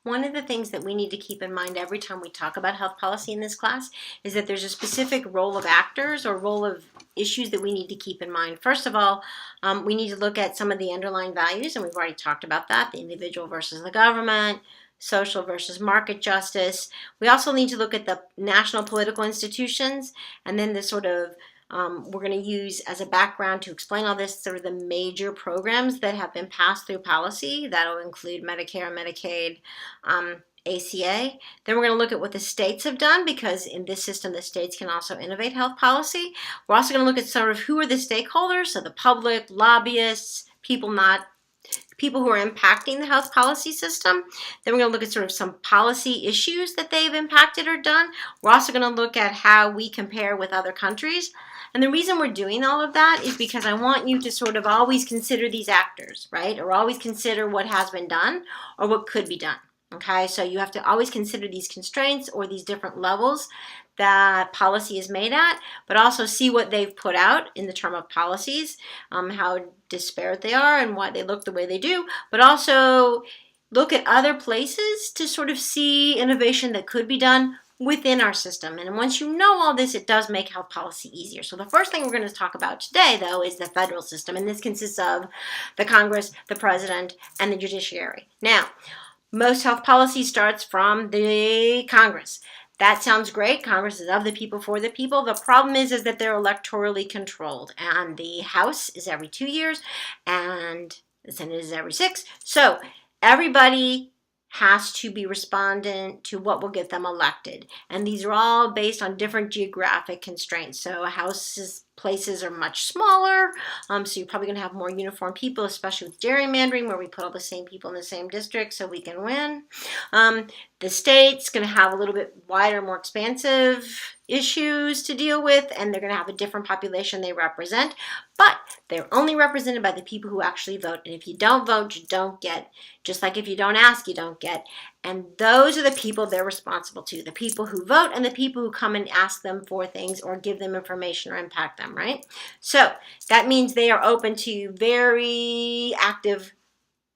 One of the things that we need to keep in mind every time we talk about health policy in this class is that there's a specific role of actors or role of issues that we need to keep in mind. First of all, we need to look at some of the underlying values, and we've already talked about that, the individual versus the government, social versus market justice. We also need to look at the national political institutions, and then the sort of we're going to use as a background to explain all this sort of the major programs that have been passed through policy. That'll include Medicare, Medicaid, ACA. Then we're going to look at what the states have done, because in this system the states can also innovate health policy. We're also going to look at sort of who are the stakeholders, so the public, lobbyists, people who are impacting the health policy system. Then we're going to look at sort of some policy issues that they've impacted or done. We're also going to look at how we compare with other countries. And the reason we're doing all of that is because I want you to sort of always consider these actors, right? Or always consider what has been done or what could be done. Okay, so you have to always consider these constraints or these different levels that policy is made at, but also see what they've put out in the term of policies, how disparate they are and why they look the way they do, but also look at other places to sort of see innovation that could be done within our system. And once you know all this, it does make health policy easier. So the first thing we're going to talk about today, though, is the federal system, and this consists of the Congress, the president, and the judiciary. Now, most health policy starts from the Congress. That sounds great. Congress is of the people, for the people. The problem is that they're electorally controlled, and the House is every 2 years, and the Senate is every 6. So everybody has to be respondent to what will get them elected. And these are all based on different geographic constraints. So houses, places are much smaller, so you're probably going to have more uniform people, especially with gerrymandering, where we put all the same people in the same district so we can win. The state's going to have a little bit wider, more expansive issues to deal with, and they're going to have a different population they represent, but they're only represented by the people who actually vote. And if you don't vote, you don't get. Just like if you don't ask, you don't get. And those are the people they're responsible to, the people who vote and the people who come and ask them for things or give them information or impact them, right? So that means they are open to very active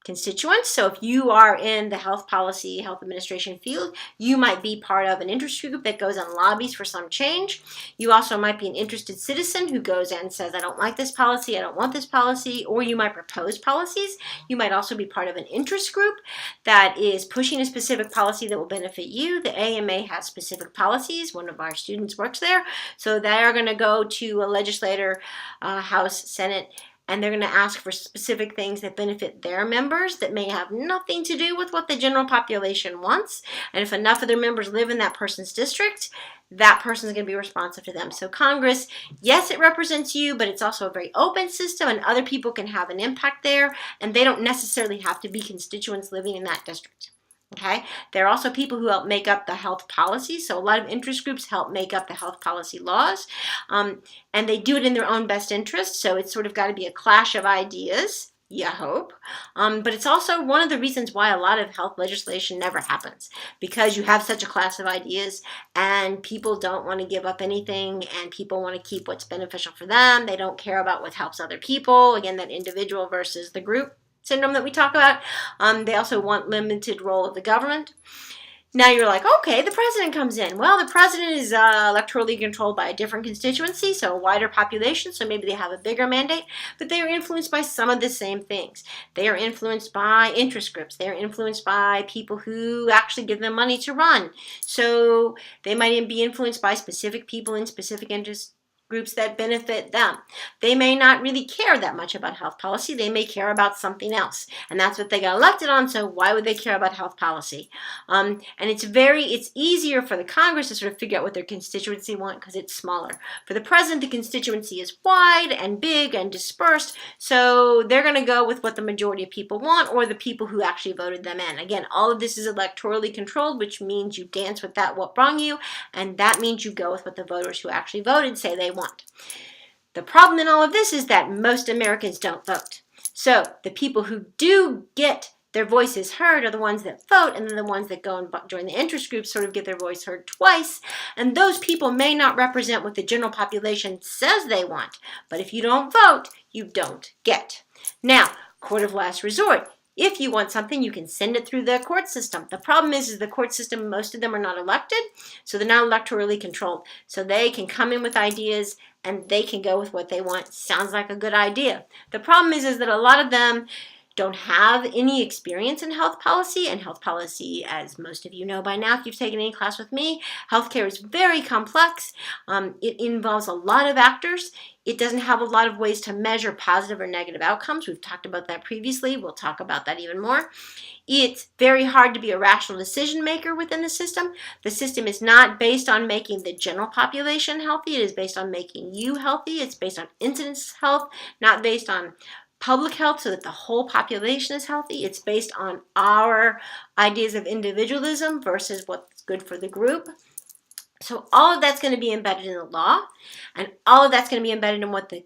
constituents. So if you are in the health policy, health administration field, you might be part of an interest group that goes and lobbies for some change. You also might be an interested citizen who goes and says, I don't like this policy, I don't want this policy, or you might propose policies. You might also be part of an interest group that is pushing a specific policy that will benefit you. The AMA has specific policies. One of our students works there. So they are going to go to a legislator, House, Senate, and they're going to ask for specific things that benefit their members that may have nothing to do with what the general population wants. And if enough of their members live in that person's district, that person is going to be responsive to them. So Congress, yes, it represents you, but it's also a very open system, and other people can have an impact there, and they don't necessarily have to be constituents living in that district. Okay, there are also people who help make up the health policy. So a lot of interest groups help make up the health policy laws, and they do it in their own best interest. So it's sort of got to be a clash of ideas, you hope. But it's also one of the reasons why a lot of health legislation never happens, because you have such a clash of ideas and people don't want to give up anything, and people want to keep what's beneficial for them. They don't care about what helps other people. Again, that individual versus the group syndrome that we talk about. They also want limited role of the government. Now you're like, okay, the president comes in. Well, the president is electorally controlled by a different constituency, so a wider population, so maybe they have a bigger mandate, but they are influenced by some of the same things. They are influenced by interest groups. They are influenced by people who actually give them money to run. So they might be influenced by specific people in specific interest groups that benefit them. They may not really care that much about health policy. They may care about something else, and that's what they got elected on. So why would they care about health policy? And it's easier for the Congress to sort of figure out what their constituency want because it's smaller. For the president, the constituency is wide and big and dispersed, so they're going to go with what the majority of people want, or the people who actually voted them in. Again, all of this is electorally controlled, which means you dance with that what brung you, and that means you go with what the voters who actually voted say they want. The problem in all of this is that most Americans don't vote. So the people who do get their voices heard are the ones that vote, and then the ones that go and join the interest groups sort of get their voice heard twice. And those people may not represent what the general population says they want. But if you don't vote, you don't get. Now, court of last resort. If you want something, you can send it through the court system. The problem is the court system, most of them are not elected, so they're not electorally controlled. So they can come in with ideas and they can go with what they want. Sounds like a good idea. The problem is that a lot of them don't have any experience in health policy, and health policy, as most of you know by now if you've taken any class with me, healthcare is very complex. It involves a lot of actors. It doesn't have a lot of ways to measure positive or negative outcomes. We've talked about that previously. We'll talk about that even more. It's very hard to be a rational decision maker within the system. The system is not based on making the general population healthy. It is based on making you healthy. It's based on incidence health, not based on public health so that the whole population is healthy. It's based on our ideas of individualism versus what's good for the group. So all of that's going to be embedded in the law, and all of that's going to be embedded in what the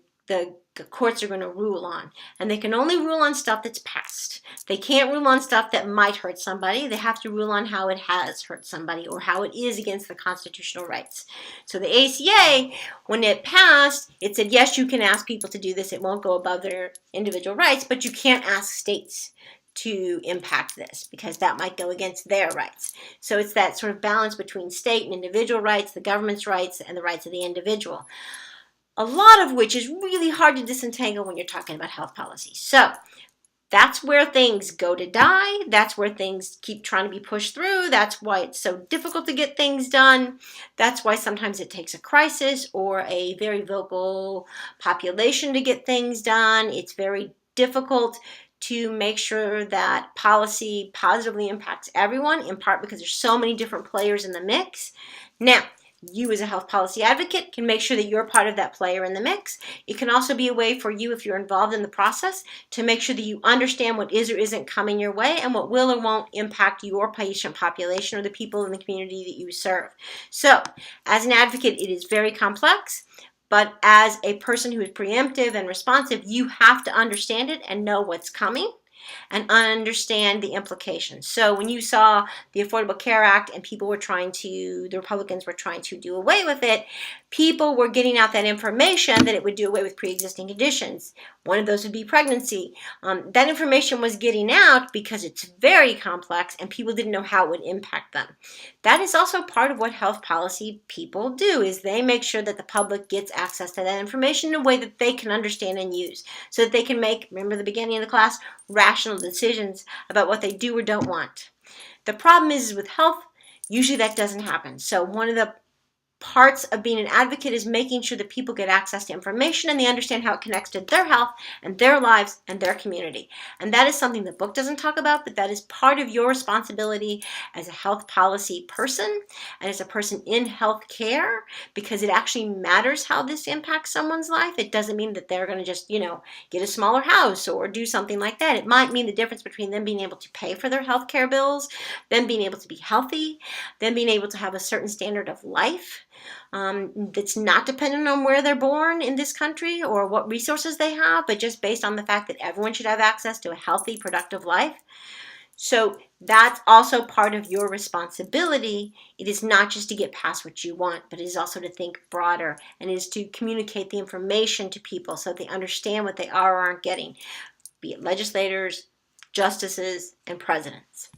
courts are going to rule on. And they can only rule on stuff that's passed. They can't rule on stuff that might hurt somebody. They have to rule on how it has hurt somebody or how it is against the constitutional rights. So the ACA, when it passed, it said, yes, you can ask people to do this. It won't go above their individual rights, but you can't ask states to impact this because that might go against their rights. So it's that sort of balance between state and individual rights, the government's rights, and the rights of the individual. A lot of which is really hard to disentangle when you're talking about health policy. So that's where things go to die. That's where things keep trying to be pushed through. That's why it's so difficult to get things done. That's why sometimes it takes a crisis or a very vocal population to get things done. It's very difficult to make sure that policy positively impacts everyone, in part because there's so many different players in the mix. Now, you as a health policy advocate can make sure that you're part of that player in the mix. It can also be a way for you, if you're involved in the process, to make sure that you understand what is or isn't coming your way and what will or won't impact your patient population or the people in the community that you serve. So, as an advocate, it is very complex, but as a person who is preemptive and responsive, you have to understand it and know what's coming and understand the implications. So when you saw the Affordable Care Act and the Republicans were trying to do away with it, people were getting out that information that it would do away with pre-existing conditions. One of those would be pregnancy. That information was getting out because it's very complex and people didn't know how it would impact them. That is also part of what health policy people do, is they make sure that the public gets access to that information in a way that they can understand and use, so that they can make, remember the beginning of the class, rational decisions about what they do or don't want. The problem is with health, usually that doesn't happen. So one of the parts of being an advocate is making sure that people get access to information and they understand how it connects to their health and their lives and their community. And that is something the book doesn't talk about, but that is part of your responsibility as a health policy person and as a person in health care, because it actually matters how this impacts someone's life. It doesn't mean that they're going to just, get a smaller house or do something like that. It might mean the difference between them being able to pay for their health care bills, them being able to be healthy, them being able to have a certain standard of life that's not dependent on where they're born in this country or what resources they have, but just based on the fact that everyone should have access to a healthy, productive life. So that's also part of your responsibility. It is not just to get past what you want, but it is also to think broader, and it is to communicate the information to people so that they understand what they are or aren't getting, be it legislators, justices, and presidents.